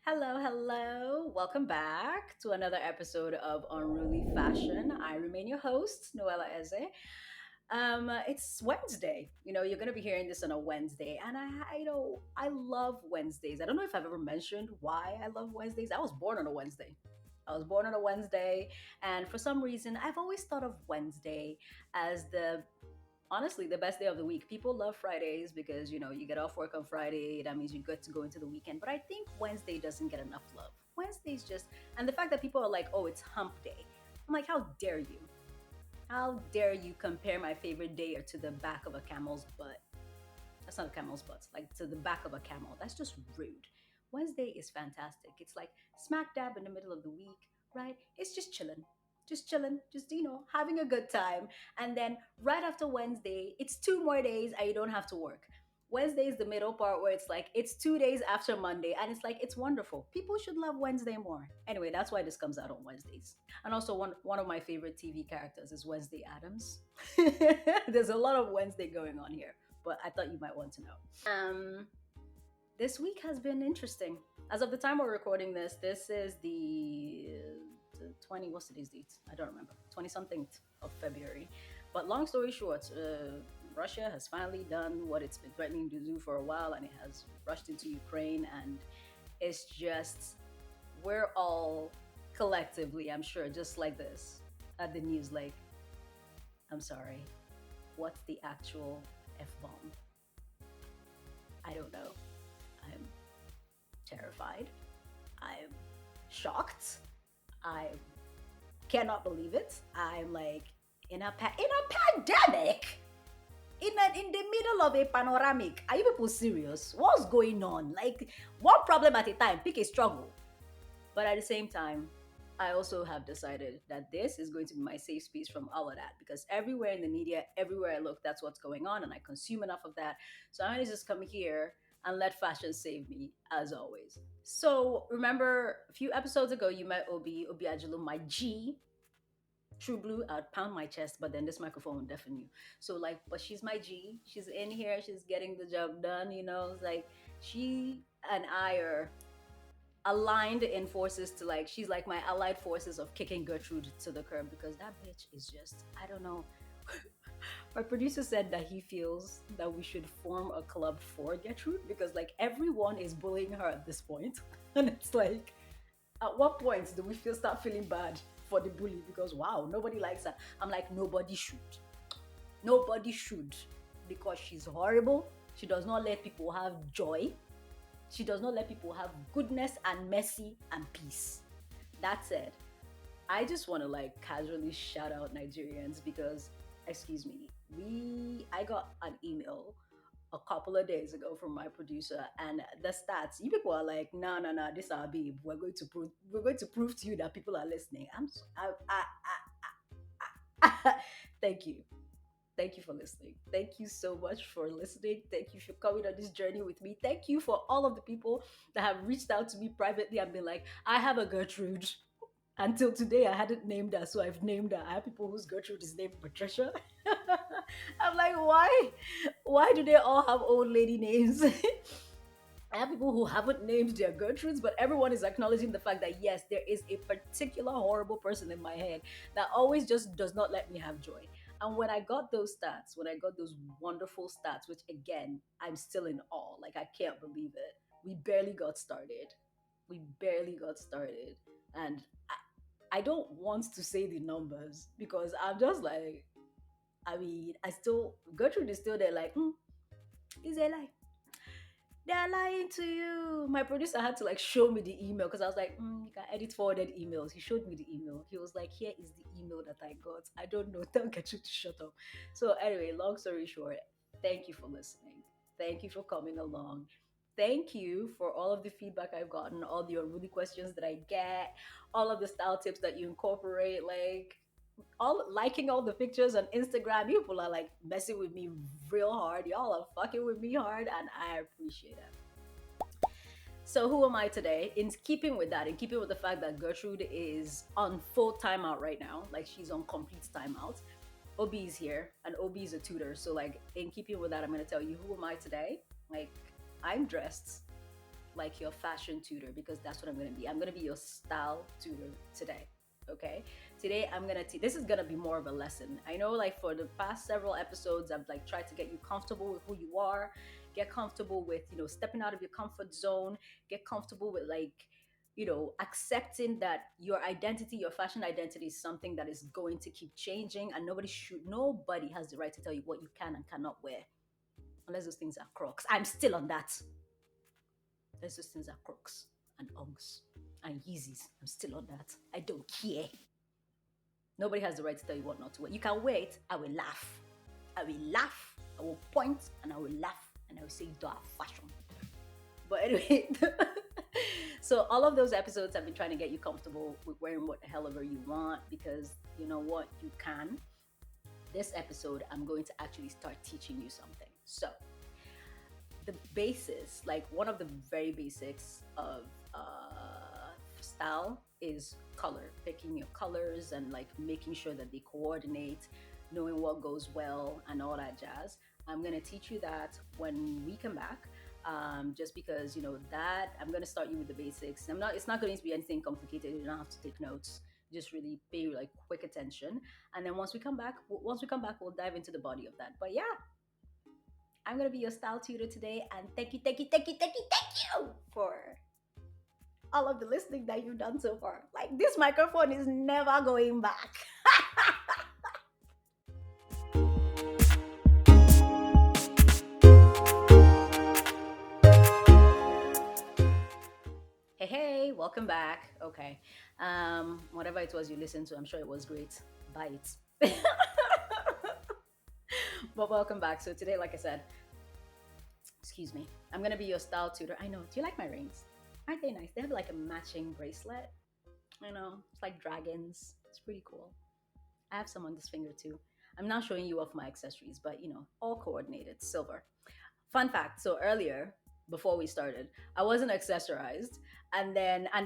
Hello, hello. Welcome back to another episode of Unruly Fashion. I remain your host, Noella Eze. It's Wednesday. You're gonna be hearing this on a Wednesday, and I love Wednesdays. I don't know if I've ever mentioned why I love Wednesdays. I was born on a Wednesday. I was born on a Wednesday, and for some reason, I've always thought of Wednesday as the honestly the best day of the week. People love Fridays because you get off work on Friday. That means you get to go into the weekend. But I think Wednesday doesn't get enough love. Wednesday's just and the fact that people are like, oh, it's hump day. I'm like, how dare you? How dare you compare my favorite day to the back of a camel's butt? That's not a camel's butt, like to the back of a camel. That's just rude. Wednesday is fantastic. It's like smack dab in the middle of the week, right? It's just chilling, just having a good time. And then right after Wednesday, it's 2 more days and you don't have to work. Wednesday is the middle part where it's like it's 2 days after Monday, and it's like it's wonderful. People should love Wednesday more. Anyway, that's why this comes out on Wednesdays. And also one of my favorite TV characters is Wednesday Adams. There's a lot of Wednesday going on here, but I thought you might want to know. This week has been interesting. As of the time we're recording this is the 20, what's today's date? I don't remember. 20 something of February. But long story short, Russia has finally done what it's been threatening to do for a while, and it has rushed into Ukraine. And it's just, we're all collectively, I'm sure, just like this at the news, like, I'm sorry, what's the actual F bomb? I don't know. I'm terrified. I'm shocked. I cannot believe it. I'm like in a pandemic, in the middle of a panoramic. Are you people serious? What's going on? Like one problem at a time. Pick a struggle. But at the same time, I also have decided that this is going to be my safe space from all of that, because everywhere in the media, everywhere I look, that's what's going on, and I consume enough of that. So I'm gonna just come here and let fashion save me, as always. So remember, a few episodes ago, you met Obi Ajulu, my G. True Blue, I'd pound my chest, but then this microphone would deafen you. So like, but she's my G. She's in here. She's getting the job done. It's like she and I are aligned in forces to like she's like my allied forces of kicking Gertrude to the curb, because that bitch is just, I don't know. My producer said that he feels that we should form a club for Gertrude, because like everyone is bullying her at this point. And it's like, at what point do we start feeling bad for the bully? Because wow, nobody likes her. I'm like, nobody should, because she's horrible. She does not let people have joy. She does not let people have goodness and mercy and peace. That said, I just want to like casually shout out Nigerians because, excuse me, I got an email a couple of days ago from my producer, and the stats, you people are like, no, no, no, this our babe. We're going to prove to you that people are listening. Thank you. Thank you for listening. Thank you so much for listening. Thank you for coming on this journey with me. Thank you for all of the people that have reached out to me privately and been like, I have a Gertrude. Until today, I hadn't named her, so I've named her. I have people whose Gertrude is named Patricia. I'm like, why? Why do they all have old lady names? I have people who haven't named their Gertrudes, but everyone is acknowledging the fact that yes, there is a particular horrible person in my head that always just does not let me have joy. And when I got those stats, when I got those wonderful stats, which again, I'm still in awe, like I can't believe it. We barely got started. We barely got started. And I don't want to say the numbers because I'm just like, I mean, Gertrude is still there, like, it's a lie. They're lying to you. My producer had to like show me the email because I was like, you can edit forwarded emails. He showed me the email. He was like, here is the email that I got. I don't know. Tell Gertrude to shut up. So anyway, long story short, thank you for listening. Thank you for coming along. Thank you for all of the feedback I've gotten, all the unruly questions that I get, all of the style tips that you incorporate, like all liking all the pictures on Instagram. People are like messing with me real hard. Y'all are fucking with me hard, and I appreciate it. So who am I today? In keeping with that, in keeping with the fact that Gertrude is on full timeout right now, like she's on complete timeout. Obi is here, and Obi is a tutor. So like in keeping with that, I'm gonna tell you who am I today. Like I'm dressed like your fashion tutor because that's what I'm going to be. I'm going to be your style tutor today. Okay. Today I'm going to teach. This is going to be more of a lesson. I know like for the past several episodes I've like tried to get you comfortable with who you are, get comfortable with, stepping out of your comfort zone, get comfortable with like accepting that your identity, your fashion identity is something that is going to keep changing and nobody has the right to tell you what you can and cannot wear unless those things are Crocs. I'm still on that. Unless those things are Crocs and Uggs and Yeezys. I'm still on that. I don't care. Nobody has the right to tell you what not to wear. You can wear it. I will laugh. I will laugh. I will point and I will laugh and I will say you don't have fashion. But anyway, so all of those episodes I've been trying to get you comfortable with wearing what the hell ever you want because you know what, you can. This episode, I'm going to actually start teaching you something. So the basis, like one of the very basics of style is color, picking your colors and like making sure that they coordinate, knowing what goes well and all that jazz. I'm going to teach you that when we come back. Just because that I'm going to start you with the basics. It's not going to be anything complicated. You don't have to take notes. Just really pay like quick attention. And then once we come back, we'll dive into the body of that. But yeah, I'm going to be your style tutor today. And thank you for all of the listening that you've done so far. Like this microphone is never going back. Hey, welcome back. Okay. Whatever it was you listened to, I'm sure it was great. Buy it. But welcome back. So today, like I said, excuse me, I'm gonna be your style tutor. I know. Do you like my rings? Aren't they nice? They have like a matching bracelet. I know. It's like dragons. It's pretty cool. I have some on this finger too. I'm not showing you off my accessories, but all coordinated, silver. Fun fact, so earlier, before we started, I wasn't accessorized. And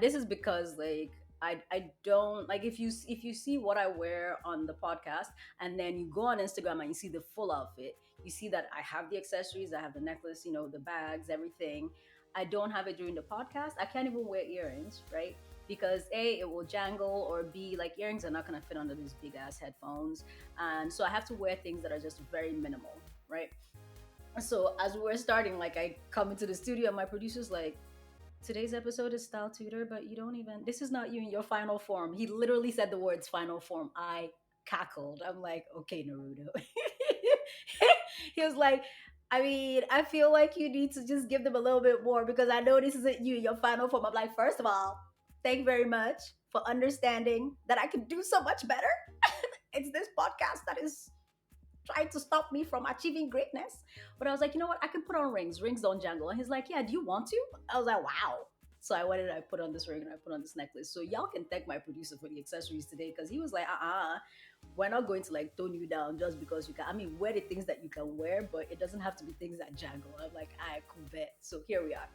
this is because like I don't like if you see what I wear on the podcast and then you go on Instagram and you see the full outfit, you see that I have the accessories, I have the necklace, the bags, everything. I don't have it during the podcast. I can't even wear earrings, right? Because A, it will jangle, or B, like earrings are not gonna fit under these big ass headphones. And so I have to wear things that are just very minimal, right? So as we were starting, like I come into the studio and my producer's like, today's episode is style tutor, but you don't even, this is not you in your final form. He literally said the words final form. I cackled. I'm like, okay, Naruto. He was like, I mean, I feel like you need to just give them a little bit more because I know this isn't you in your final form. I'm like, first of all, thank you very much for understanding that I can do so much better. It's this podcast that is trying to stop me from achieving greatness. But I was like, you know what? I can put on rings. Rings don't jangle. And he's like, yeah, do you want to? I was like, wow. So I went and I put on this ring and I put on this necklace. So y'all can thank my producer for the accessories today because he was like, we're not going to like tone you down just because you can. I mean, wear the things that you can wear, but it doesn't have to be things that jangle. I'm like, I could bet. So here we are.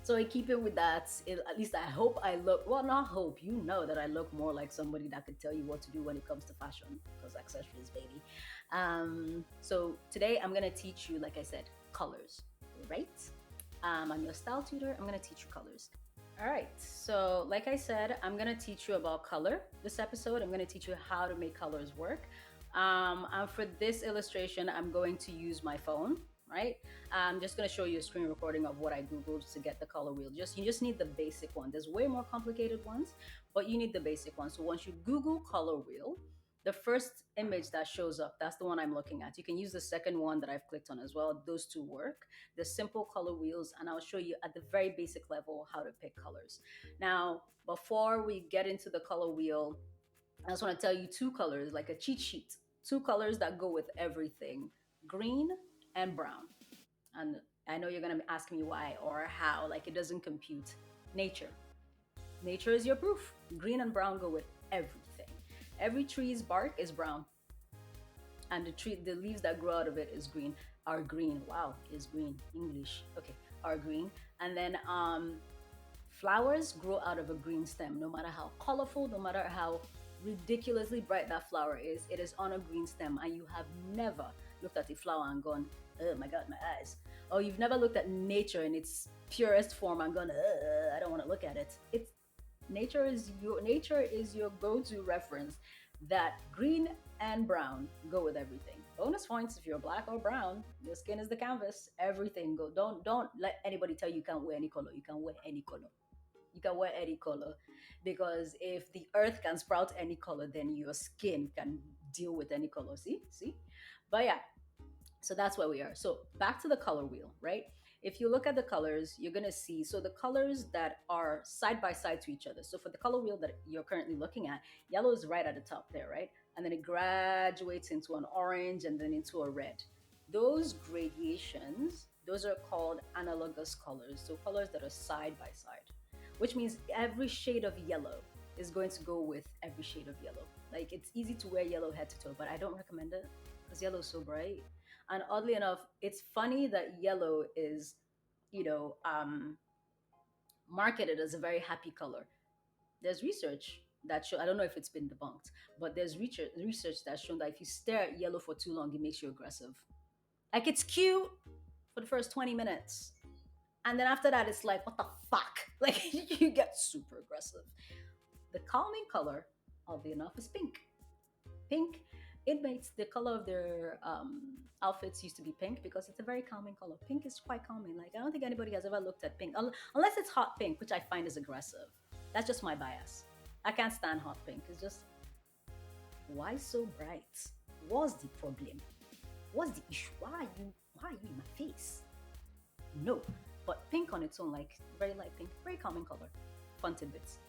So in keeping with that, at least I hope I look, well, not hope, that I look more like somebody that could tell you what to do when it comes to fashion, because accessories, baby. So today I'm going to teach you, like I said, colors, right? I'm your style tutor. I'm going to teach you colors. All right. So like I said, I'm going to teach you about color this episode. I'm going to teach you how to make colors work. And for this illustration, I'm going to use my phone. Right? I'm just going to show you a screen recording of what I Googled to get the color wheel. You just need the basic one. There's way more complicated ones, but you need the basic one. So once you Google color wheel, the first image that shows up, that's the one I'm looking at. You can use the second one that I've clicked on as well. Those two work. The simple color wheels, and I'll show you at the very basic level how to pick colors. Now, before we get into the color wheel, I just want to tell you two colors, like a cheat sheet. Two colors that go with everything: green and brown. And I know you're going to be asking me why or how, like it doesn't compute. Nature. Nature is your proof. Green and brown go with everything. Every tree's bark is brown. And the leaves that grow out of it is green. Are green. Wow, is green. English. Okay, are green. And then flowers grow out of a green stem. No matter how colorful, no matter how ridiculously bright that flower is, it is on a green stem, and you have never looked at a flower and gone, oh my God, my eyes. Or you've never looked at nature in its purest form and gone, I don't want to look at it. It's nature is your go-to reference that green and brown go with everything. Bonus points if you're black or brown. Your skin is the canvas. Everything go. Don't let anybody tell you can't wear any color. You can wear any color. You can wear any color because if the earth can sprout any color, then your skin can deal with any color. See. But yeah, so that's where we are. So back to the color wheel, right? If you look at the colors, you're gonna see so the colors that are side by side to each other. So for the color wheel that you're currently looking at, yellow is right at the top there, right? And then it graduates into an orange and then into a red. Those gradations, those are called analogous colors. So colors that are side by side, which means every shade of yellow is going to go with every shade of yellow. Like it's easy to wear yellow head to toe, but I don't recommend it because yellow is so bright. And oddly enough, it's funny that yellow is, you know, marketed as a very happy color. There's research that show I don't know if it's been debunked, but there's research that's shown that if you stare at yellow for too long, it makes you aggressive. Like it's cute for the first 20 minutes. And then after that, it's like, what the fuck? Like you get super aggressive. The calming color, oddly enough, is pink. Pink, inmates, the color of their outfits used to be pink because it's a very calming color. Pink is quite calming. Like I don't think anybody has ever looked at pink unless it's hot pink, which I find is aggressive. That's just my bias. I can't stand hot pink. It's just why so bright? What's the problem? What's the issue? Why are you in my face? No, but pink on its own, like very light pink, very calming color. Fun tidbits.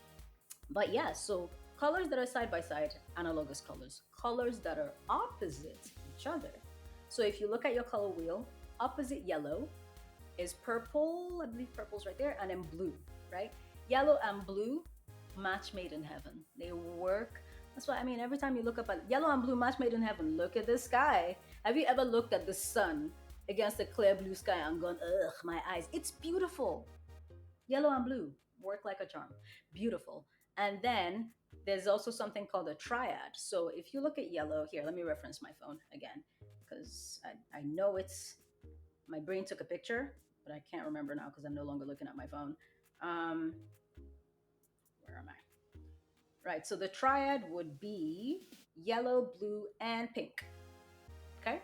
But yeah, so colors that are side by side, analogous colors. Colors that are opposite each other. So if you look at your color wheel, opposite yellow is purple. I believe purple's right there, and then blue, right? Yellow and blue, match made in heaven. They work. That's why I mean. Every time you look up at yellow and blue, match made in heaven. Look at the sky. Have you ever looked at the sun against a clear blue sky and gone, ugh, my eyes? It's beautiful. Yellow and blue work like a charm. Beautiful. And then there's also something called a triad. So if you look at yellow, here, let me reference my phone again, because I know it's, my brain took a picture, but I can't remember now because I'm no longer looking at my phone. Um, where am I? Right, so the triad would be yellow, blue, and pink. Okay?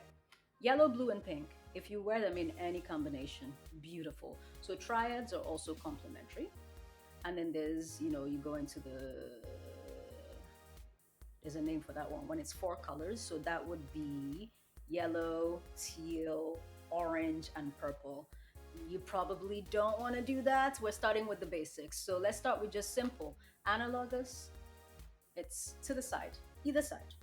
Yellow, blue, and pink. If you wear them in any combination, beautiful. So triads are also complementary. And then there's, you go into there's a name for that one when it's four colors. So that would be yellow, teal, orange, and purple. You probably don't want to do that. We're starting with the basics. So let's start with just simple. Analogous, it's to the side, either side,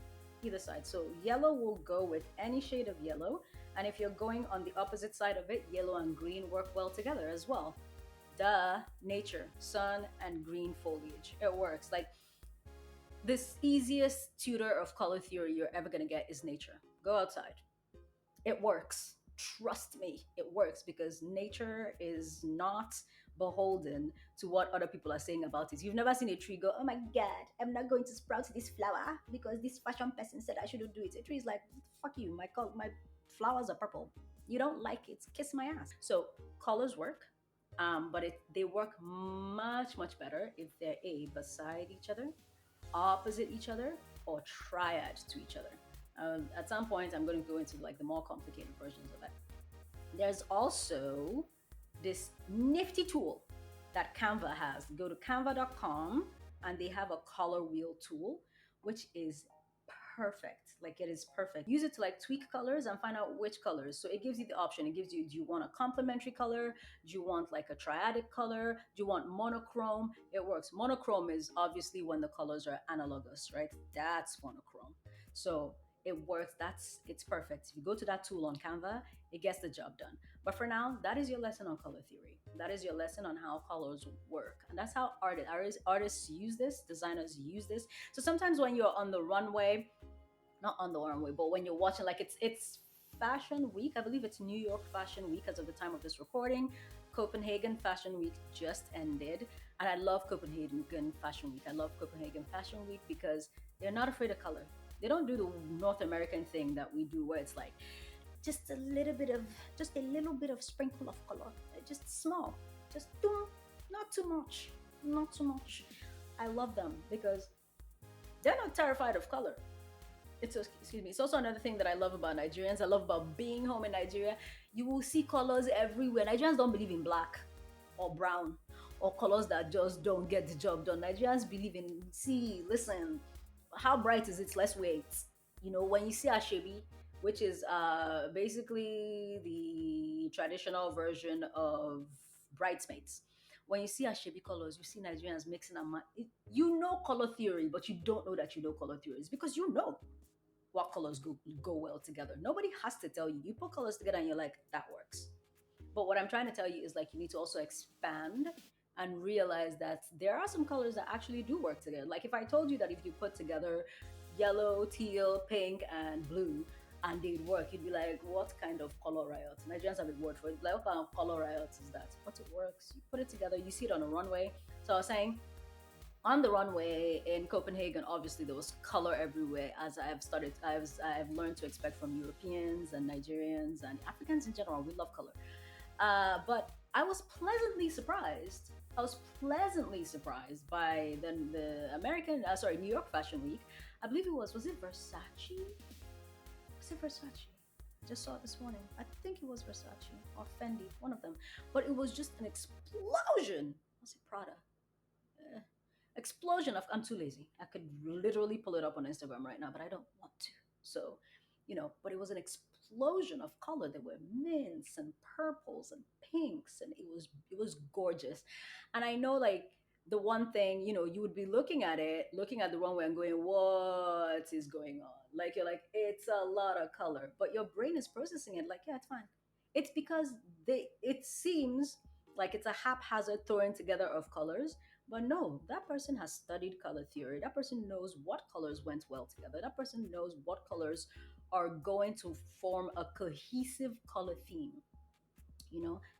either side. So yellow will go with any shade of yellow. And if you're going on the opposite side of it, yellow and green work well together as well. Duh, nature, sun and green foliage. It works. Like this easiest tutor of color theory you're ever gonna get is nature. Go outside. It works. Trust me, it works because nature is not beholden to what other people are saying about it. You've never seen a tree go, oh my God, I'm not going to sprout this flower because this fashion person said I shouldn't do it. A tree is like, fuck you, my flowers are purple. You don't like it, kiss my ass. So colors work, but they work much, much better if they're beside each other, opposite each other, or triad to each other. At some point, I'm going to go into like the more complicated versions of it. There's also this nifty tool that Canva has. Go to canva.com and they have a color wheel tool, which is perfect. Like it is perfect. Use it to like tweak colors and find out which colors. So it gives you the option. It gives you, do you want a complementary color? Do you want like a triadic color? Do you want monochrome? It works. Monochrome is obviously when the colors are analogous, right? That's monochrome. So it works. It's perfect. If you go to that tool on Canva, it gets the job done. But for now, that is your lesson on color theory. That is your lesson on how colors work. And that's how artists use this, designers use this. So sometimes when you're on the runway, not on the runway, but when you're watching, like it's Fashion Week. I believe it's New York Fashion Week as of the time of this recording. Copenhagen Fashion Week just ended. And I love Copenhagen Fashion Week. I love Copenhagen Fashion Week because they're not afraid of color. They don't do the North American thing that we do where it's like, just a little bit of, just a little bit of sprinkle of color, just small, just boom, not too much, not too much. I love them because they're not terrified of color. Excuse me. It's also another thing that I love about Nigerians. I love about being home in Nigeria. You will see colors everywhere. Nigerians don't believe in black or brown or colors that just don't get the job done. Nigerians believe in, see, listen, how bright is it? Let's wait. You know, when you see Ashebi, which is basically the traditional version of bridesmaids. When you see Ashebi colors, you see Nigerians mixing and you know color theory, but you don't know that you know color theories because you know what colors go well together. Nobody has to tell you. You put colors together and you're like, that works. But what I'm trying to tell you is like you need to also expand and realize that there are some colors that actually do work together. Like if I told you that if you put together yellow, teal, pink, and blue, and they'd work, you'd be like, what kind of color riot? Nigerians have a word for it. Like, what kind of color riot is that? But it works. You put it together, you see it on a runway. So I was saying, on the runway in Copenhagen, obviously there was color everywhere. As I've learned to expect from Europeans and Nigerians and Africans in general. We love color. But I was pleasantly surprised. I was pleasantly surprised by the New York Fashion Week. I believe was it Versace? Was it Versace? Just saw it this morning. I think it was Versace or Fendi, one of them. But it was just an explosion. Was it Prada? Uh, Explosion of, I'm too lazy. I could literally pull it up on Instagram right now, but I don't want to. So, but it was an explosion of color. There were mints and purples and pinks, and it was gorgeous. And I know, like, the one thing, you would be looking at it, looking at the runway and going, what is going on? Like, you're like, it's a lot of color, but your brain is processing it like, yeah, it's fine. It's because it seems like it's a haphazard throwing together of colors, but no, that person has studied color theory. That person knows what colors went well together. That person knows what colors are going to form a cohesive color theme,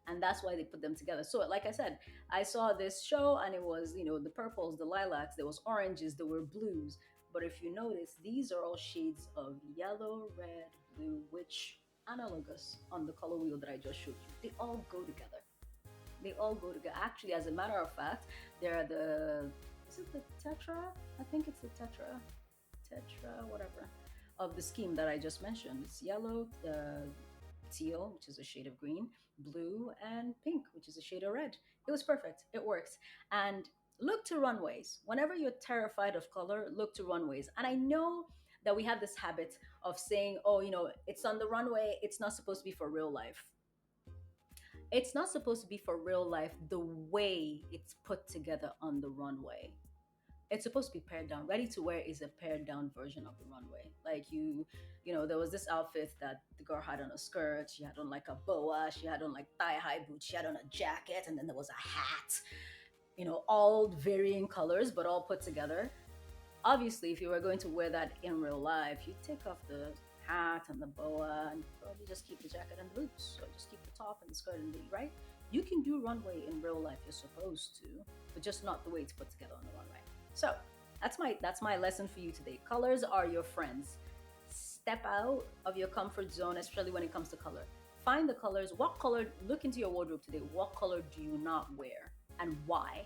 and that's why they put them together. So, like I said, I saw this show and it was, the purples, the lilacs, there was oranges, there were blues. But if you notice, these are all shades of yellow, red, blue, which analogous on the color wheel that I just showed you. They all go together. They all go together. Actually, as a matter of fact, there are is it the tetra? I think it's the tetra, whatever, of the scheme that I just mentioned. It's yellow, teal, which is a shade of green, blue, and pink, which is a shade of red. It was perfect. It works. And look to runways. Whenever you're terrified of color, look to runways. And I know that we have this habit of saying, oh, it's on the runway, it's not supposed to be for real life. It's not supposed to be for real life the way it's put together on the runway. It's supposed to be pared down. Ready to wear is a pared down version of the runway. Like there was this outfit that the girl had on a skirt. She had on like a boa. She had on like thigh high boots. She had on a jacket, and then there was a hat. All varying colors, but all put together. Obviously, if you were going to wear that in real life, you take off the hat and the boa and probably just keep the jacket and the boots, or just keep the top and the skirt and the right. You can do runway in real life, you're supposed to, but just not the way it's put together on the runway. So that's my lesson for you today. Colors are your friends. Step out of your comfort zone, especially when it comes to color. Find the colors. What color? Look into your wardrobe today. What color do you not wear, and why?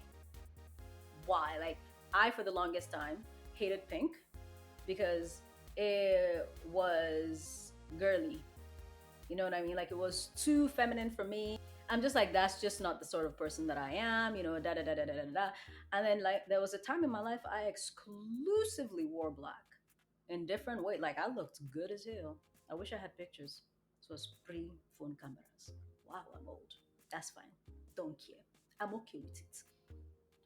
Why? Like, I, for the longest time, hated pink because it was girly. You know what I mean? Like, it was too feminine for me. I'm just like, that's just not the sort of person that I am, da da da da da da da. And then, like, there was a time in my life I exclusively wore black in different ways. Like, I looked good as hell. I wish I had pictures. This was pre phone cameras. Wow, I'm old. That's fine. Don't care. I'm okay with it.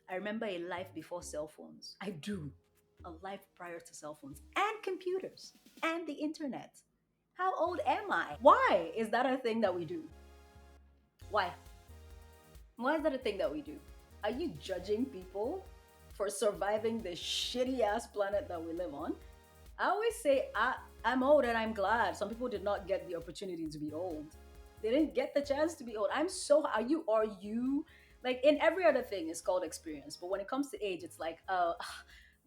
I remember a life before cell phones. I do. A life prior to cell phones and computers and the internet. How old am I? Why is that a thing that we do? Why? Why is that a thing that we do? Are you judging people for surviving the shitty ass planet that we live on? I always say I'm old and I'm glad. Some people did not get the opportunity to be old. They didn't get the chance to be old. Are you like, in every other thing it's called experience, but when it comes to age, it's like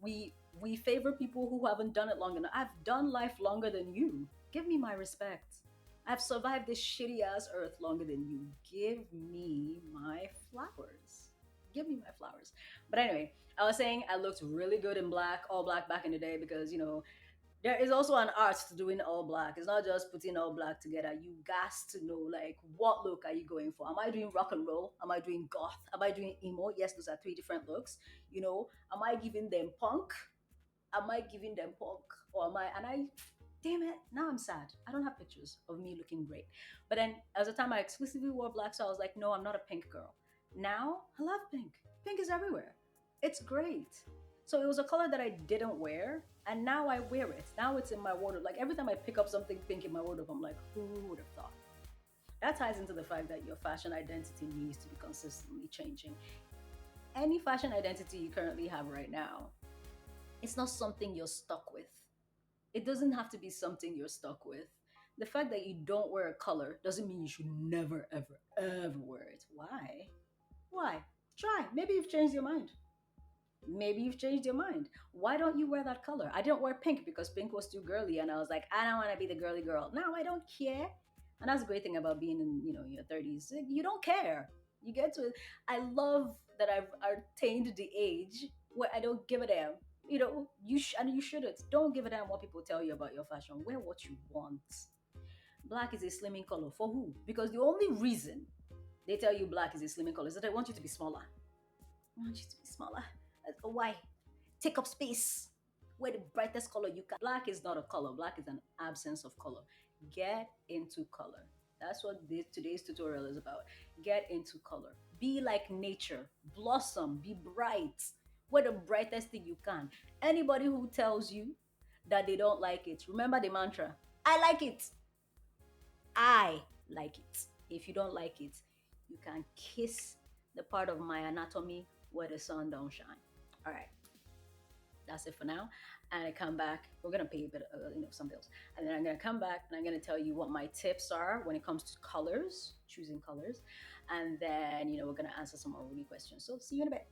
we favor people who haven't done it long enough. I've done life longer than you. Give me my respect. I've survived this shitty ass earth longer than you. Give me my flowers. Give me my flowers. But anyway, I was saying I looked really good in black, all black back in the day because, there is also an art to doing all black. It's not just putting all black together. You got to know, like, what look are you going for? Am I doing rock and roll? Am I doing goth? Am I doing emo? Yes, those are three different looks. Am I giving them punk? Am I giving them punk? Or am I, and I, damn it, now I'm sad. I don't have pictures of me looking great. But then, as a time I exclusively wore black, so I was like, no, I'm not a pink girl. Now, I love pink. Pink is everywhere. It's great. So it was a color that I didn't wear, and now I wear it. Now it's in my wardrobe. Like every time I pick up something pink in my wardrobe, I'm like, who would have thought? That ties into the fact that your fashion identity needs to be consistently changing. Any fashion identity you currently have right now, it's not something you're stuck with. It doesn't have to be something you're stuck with. The fact that you don't wear a color doesn't mean you should never, ever, ever wear it. Why? Why? Try. Maybe you've changed your mind. Maybe you've changed your mind. Why don't you wear that color? I didn't wear pink because pink was too girly, and I was like, I don't want to be the girly girl. Now I don't care, and that's the great thing about being in your 30s. You don't care. You get to it. I love that I've attained the age where I don't give a damn. And you shouldn't. Don't give a damn what people tell you about your fashion. Wear what you want. Black is a slimming color for who? Because the only reason they tell you black is a slimming color is that they want you to be smaller. I want you to be smaller. Why? Take up space. Wear the brightest color you can. Black is not a color. Black is an absence of color. Get into color. That's what today's tutorial is about. Get into color. Be like nature. Blossom. Be bright. Wear the brightest thing you can. Anybody who tells you that they don't like it, remember the mantra. I like it. I like it. If you don't like it, you can kiss the part of my anatomy where the sun don't shine. All right, that's it for now. And I come back. We're gonna pay a bit, some bills, and then I'm gonna come back and I'm gonna tell you what my tips are when it comes to colors, choosing colors, and then we're gonna answer some more really questions. So see you in a bit.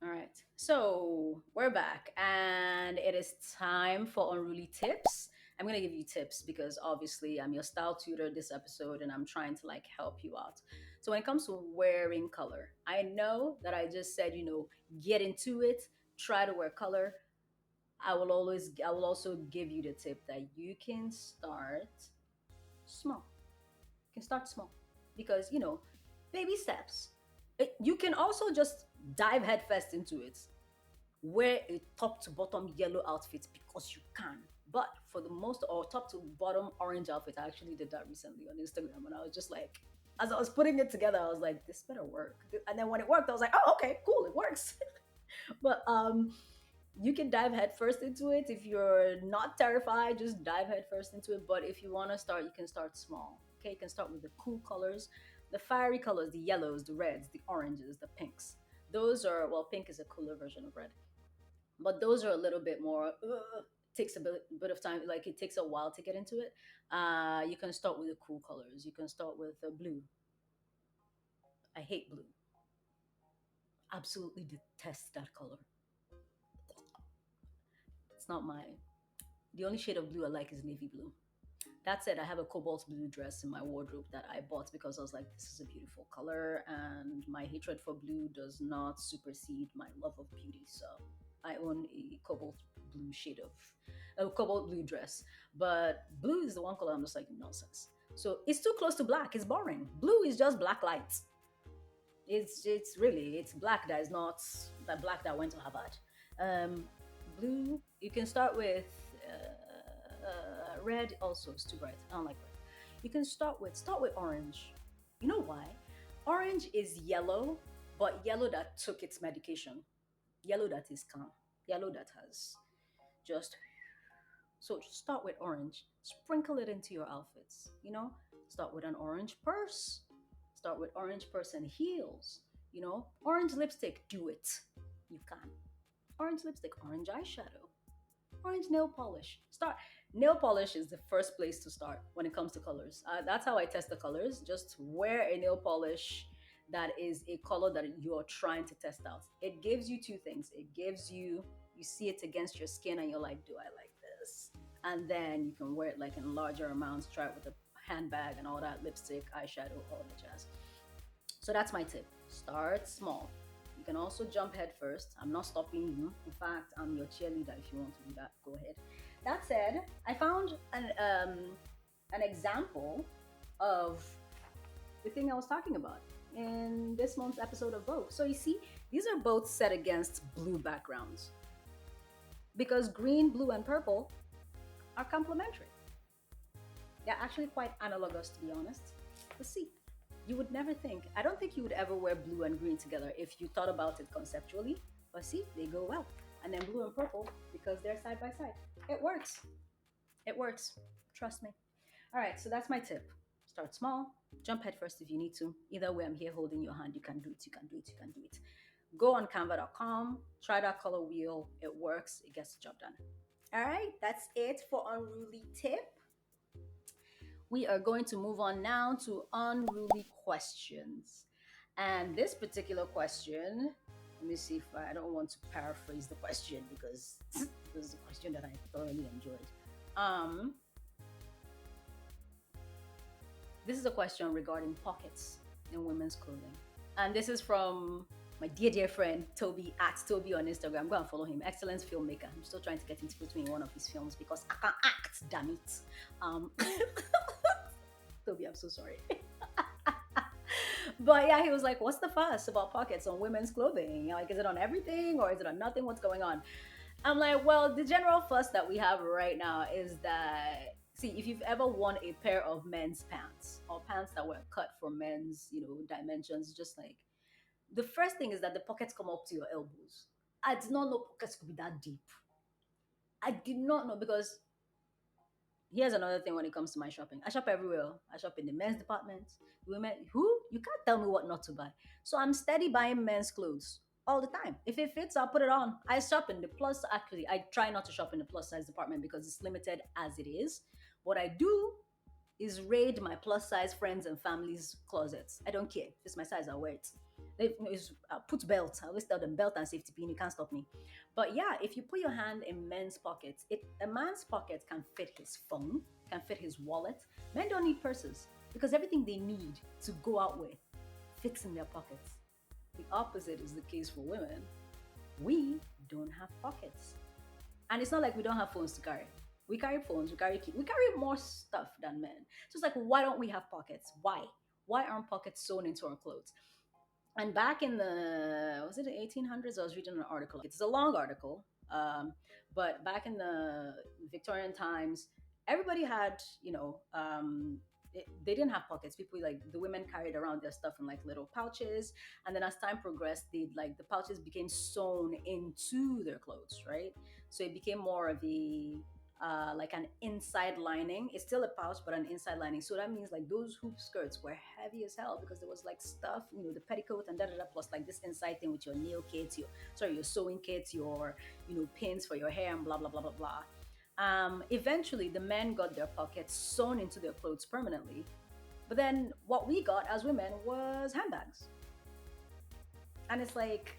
All right, so we're back, and it is time for Unruly Tips. I'm gonna give you tips because obviously I'm your style tutor this episode, and I'm trying to like help you out. So when it comes to wearing color, I know that I just said get into it, try to wear color. I will also give you the tip that you can start small. You can start small because baby steps. You can also just dive headfirst into it. Wear a top to bottom yellow outfit because you can. But for the most, or top to bottom orange outfit, I actually did that recently on Instagram, and I was just like, as I was putting it together, I was like, this better work. And then when it worked, I was like, oh, okay, cool, it works. But you can dive headfirst into it. If you're not terrified, just dive headfirst into it. But if you want to start, you can start small. Okay, you can start with the cool colors, the fiery colors, the yellows, the reds, the oranges, the pinks. Those are, well, pink is a cooler version of red, but those are a little bit more. Takes a bit of time. Like it takes a while to get into it. You can start with the cool colors. You can start with blue. I hate blue. Absolutely detest that color. It's not my. The only shade of blue I like is navy blue. That said, I have a cobalt blue dress in my wardrobe that I bought because I was like, this is a beautiful color, and my hatred for blue does not supersede my love of beauty. So I own a cobalt blue shade of a cobalt blue dress. But blue is the one color I'm just like, nonsense. So it's too close to black. It's boring. Blue is just black light. It's black that is not that black that went to Harvard. Um, Blue, you can start with red. Also, it's too bright. I don't like red. You can start with orange. You know why? Orange is yellow, but yellow that took its medication. Yellow that is calm. Yellow that has just so start with orange. Sprinkle it into your outfits. Start with an orange purse. Start with orange purse and heels. Orange lipstick. Do it. You can. Orange lipstick, orange eyeshadow. Orange nail polish. Start. Nail polish is the first place to start when it comes to colors. That's how I test the colors. Just wear a nail polish that is a color that you're trying to test out. It gives you two things. It gives you, you see it against your skin and you're like, do I like this? And then you can wear it like in larger amounts, try it with a handbag and all that, lipstick, eyeshadow, all that jazz. So that's my tip. Start small. You can also jump head first. I'm not stopping you. In fact, I'm your cheerleader. If you want to do that, go ahead. That said, I found an example of the thing I was talking about in this month's episode of Vogue. So you see, these are both set against blue backgrounds because green, blue, and purple are complementary. They're actually quite analogous, to be honest. Let's see. You would never think, I don't think you would ever wear blue and green together if you thought about it conceptually. But see, they go well. And then blue and purple, because they're side by side. It works. It works. Trust me. All right, so that's my tip. Start small, jump head first if you need to. Either way, I'm here holding your hand. You can do it, you can do it, you can do it. Go on canva.com, try that color wheel. It works, it gets the job done. All right, that's it for Unruly Tip. We are going to move on now to unruly questions. And this particular question, let me see if I don't want to paraphrase the question because this is a question that I thoroughly enjoyed. This is a question regarding pockets in women's clothing. And this is from my dear friend Toby at Toby on Instagram. Go and follow him. Excellent filmmaker. I'm still trying to get into between one of his films because I can't act, damn it. Toby, I'm so sorry. But yeah, he was like, what's the fuss about pockets on women's clothing? Like, is it on everything or is it on nothing? What's going on? I'm like, well, the general fuss that we have right now is that, see, if you've ever worn a pair of men's pants or pants that were cut for men's, dimensions, just like, the first thing is that the pockets come up to your elbows. I did not know pockets could be that deep. I did not know because here's another thing when it comes to my shopping. I shop everywhere. I shop in the men's department. Women, who? You can't tell me what not to buy. So I'm steady buying men's clothes all the time. If it fits, I'll put it on. I shop in the plus, actually, I try not to shop in the plus size department because it's limited as it is. What I do is raid my plus size friends and family's closets. I don't care. If it's my size, I'll wear it. Put belt. I always tell them belt and safety pin. You can't stop me. But yeah, if you put your hand in men's pockets, a man's pocket can fit his phone, can fit his wallet. Men don't need purses because everything they need to go out with fits in their pockets. The opposite is the case for women. We don't have pockets. And it's not like we don't have phones to carry. We carry phones, we carry more stuff than men. So it's like, why don't we have pockets? Why? Why aren't pockets sewn into our clothes? And back in the, was it the 1800s? I was reading an article. It's a long article, but back in the Victorian times, everybody had, they didn't have pockets. People, like, the women carried around their stuff in like little pouches, and then as time progressed, the pouches became sewn into their clothes, right? So it became more of a like an inside lining. It's still a pouch, but an inside lining. So that means like those hoop skirts were heavy as hell because there was like stuff, the petticoat and da da da, plus like this inside thing with your nail kits, your sewing kits, your pins for your hair and blah blah blah blah blah. Eventually, the men got their pockets sewn into their clothes permanently. But then what we got as women was handbags. And it's like,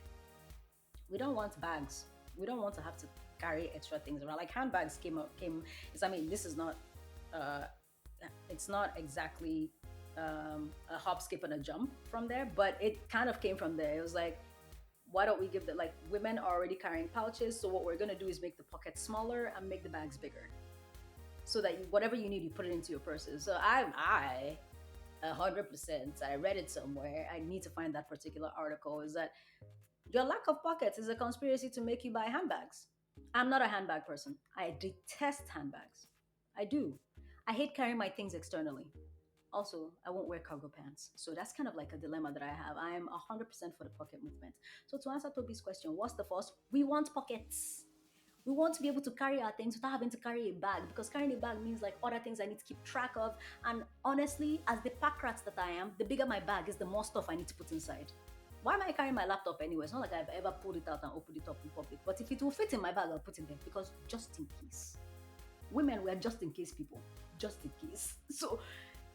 we don't want bags. We don't want to have to carry extra things around. Like handbags came. This is not. It's not exactly a hop, skip, and a jump from there, but it kind of came from there. It was like, why don't we give the, like, women are already carrying pouches, so what we're gonna do is make the pockets smaller and make the bags bigger, so that whatever you need, you put it into your purses. So I 100%. I read it somewhere. I need to find that particular article. Is that your lack of pockets is a conspiracy to make you buy handbags. I'm not a handbag person. I detest handbags. I do. I hate carrying my things externally. Also, I won't wear cargo pants. So that's kind of like a dilemma that I have. I am 100% for the pocket movement. So to answer Toby's question, what's the first? We want pockets. We want to be able to carry our things without having to carry a bag, because carrying a bag means like other things I need to keep track of. And honestly, as the pack rat that I am, the bigger my bag is, the more stuff I need to put inside. Why am I carrying my laptop anyway? It's not like I've ever pulled it out and opened it up in public. But if it will fit in my bag, I'll put it there because just in case. Women, we're just in case people. Just in case. So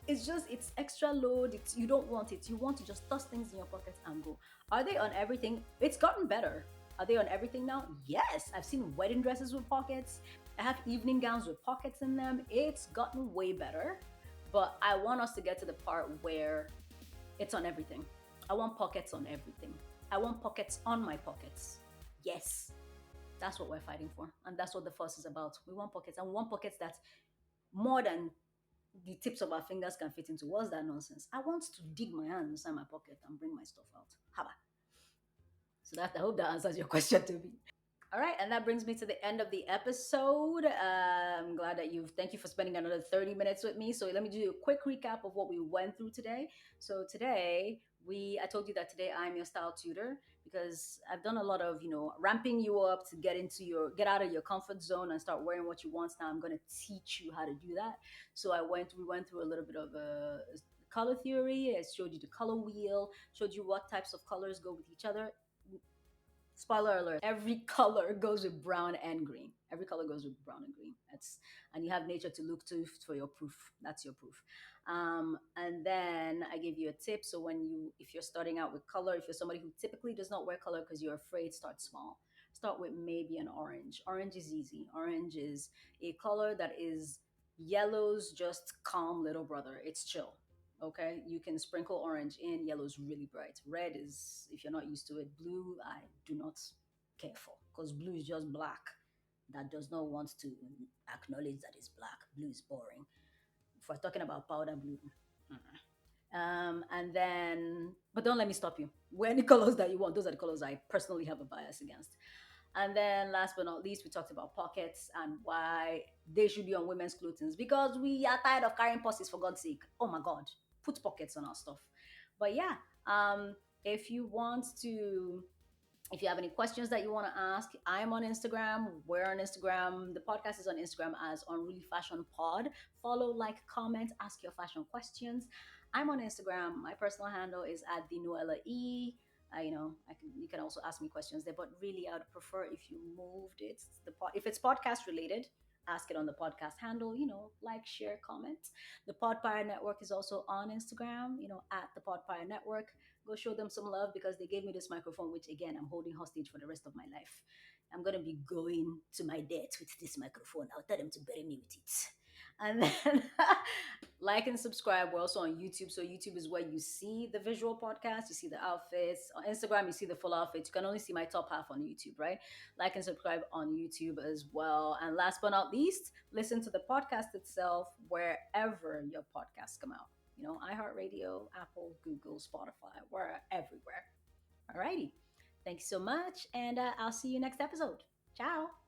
it's extra load. It's you don't want it. You want to just toss things in your pocket and go. Are they on everything? It's gotten better. Are they on everything now? Yes. I've seen wedding dresses with pockets. I have evening gowns with pockets in them. It's gotten way better. But I want us to get to the part where it's on everything. I want pockets on everything. I want pockets on my pockets. Yes. That's what we're fighting for. And that's what the fuss is about. We want pockets. And we want pockets that more than the tips of our fingers can fit into. What's that nonsense? I want to dig my hand inside my pocket and bring my stuff out. Haba. So that I hope that answers your question to me. All right, and that brings me to the end of the episode. I'm glad that thank you for spending another 30 minutes with me. So let me do a quick recap of what we went through today. So today, I told you that today I'm your style tutor because I've done a lot of, ramping you up to get out of your comfort zone and start wearing what you want. Now I'm going to teach you how to do that. So we went through a little bit of color theory. I showed you the color wheel, showed you what types of colors go with each other. Spoiler alert, every color goes with brown and green. Every color goes with brown and green. And you have nature to look to for your proof. That's your proof. And then I give you a tip. So if you're starting out with color, if you're somebody who typically does not wear color because you're afraid, start small. Start with maybe an orange. Orange is easy. Orange is a color that is yellow's just calm little brother. It's chill. Okay, you can sprinkle orange in. Yellow is really bright. Red is, if you're not used to it. Blue, I do not care for because blue is just black. That does not want to acknowledge that it's black. Blue is boring. If we're talking about powder blue, and then, but don't let me stop you. Wear any colors that you want. Those are the colors I personally have a bias against. And then, last but not least, we talked about pockets and why they should be on women's clothing because we are tired of carrying purses, for God's sake. Oh my God, put pockets on our stuff. But yeah, if you want to if you have any questions that you want to ask, I'm on Instagram. We're on Instagram. The podcast is on Instagram as Unruly Fashion Pod. Follow, like, comment, ask your fashion questions. I'm on Instagram. My personal handle is at the Noella E. You can also ask me questions there, but really, I would prefer if you moved it. If it's podcast related, ask it on the podcast handle. Like, share, comment. The Podpire Network is also on Instagram. At the Podpire Network. Go show them some love because they gave me this microphone, which again I'm holding hostage for the rest of my life. I'm gonna be going to my death with this microphone. I'll tell them to bury me with it. And then like and subscribe. We're also on YouTube. So YouTube is where you see the visual podcast, you see the outfits. On Instagram, you see the full outfits. You can only see my top half on YouTube, right? Like and subscribe on YouTube as well. And last but not least, listen to the podcast itself wherever your podcasts come out. iHeartRadio, Apple, Google, Spotify, we're everywhere. Alrighty. Thanks so much. And I'll see you next episode. Ciao.